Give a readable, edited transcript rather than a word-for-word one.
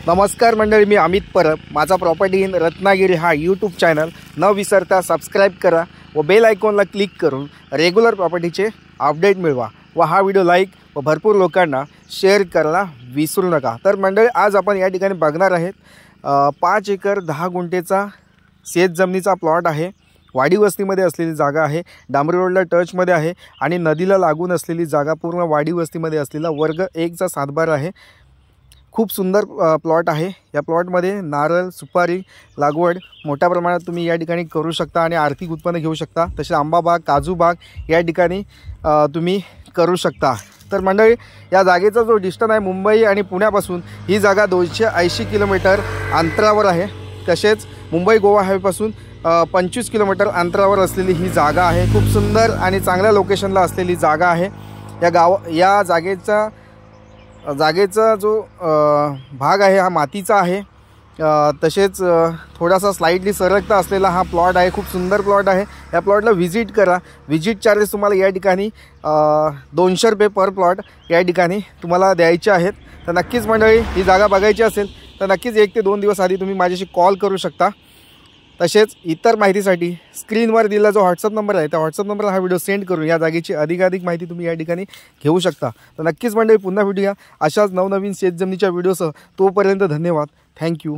नमस्कार मंडळी, मी अमित परब. माझा प्रॉपर्टी इन रत्नागिरी हा यूट्यूब चॅनल न विसरता सबस्क्राईब करा व बेल आयकॉनला क्लिक करून रेग्युलर प्रॉपर्टीचे अपडेट मिळवा व हा व्हिडिओ लाईक व भरपूर लोकांना शेअर करायला विसरू नका. तर मंडळी, आज आपण या ठिकाणी बघणार आहेत 5 एकर 10 गुंठेचा शेत जमिनीचा प्लॉट आहे. वाडी वस्तीमध्ये असलेली जागा आहे. डांबरी रोडला टचमध्ये आहे आणि नदीला लागून असलेली जागा, पूर्ण वाडी वस्तीमध्ये असलेला वर्ग 1चा सातबार आहे. खूप सुंदर प्लॉट आहे. या प्लॉटमध्ये नारळ, सुपारी लागवड मोठ्या प्रमाणात तुम्ही या ठिकाणी करू शकता आणि आर्थिक उत्पन्न घेऊ शकता. तसे आंबा बाग, काजू बाग या ठिकाणी तुम्ही करू शकता. तर मंडळी, या जागेचा जो डिस्टन्स आहे मुंबई आणि पुण्यापासून, ही जागा 280 किलोमीटर अंतरावर आहे. तसेच मुंबई गोवा हायवेपासून 25 किलोमीटर अंतरावर असलेली ही जागा आहे. खूप सुंदर आणि चांगल्या लोकेशनला असलेली जागा आहे. या जागेचा जो भाग आहे हा मातीचा आहे. तसेच थोडासा स्लाइटली सरकता असलेला हा प्लॉट आहे. खूप सुंदर प्लॉट आहे. या प्लॉटला व्हिजिट करा. व्हिजिट चार्जेस तुम्हाला या ठिकाणी 200 रुपये पर प्लॉट या ठिकाणी तुम्हाला द्यायचे आहेत. तर नक्कीच मंडळी, ही जागा बघायची असेल तर नक्कीच 1 ते 2 दिवस आधी तुम्ही माझ्याशी कॉल करू शकता. तसेच इतर माहितीसाठी स्क्रीनवर दिलेला जो व्हॉट्सअप नंबर आहे त्या व्हॉट्सअप नंबरला हा व्हिडिओ सेंड करून या जागेची अधिकाधिक माहिती तुम्ही या ठिकाणी घेऊ शकता. तर नक्कीच मंडळी, पुन्हा भेटूया अशाच नवनवीन शेतजमिनीच्या व्हिडिओसह. तोपर्यंत धन्यवाद. थँक्यू.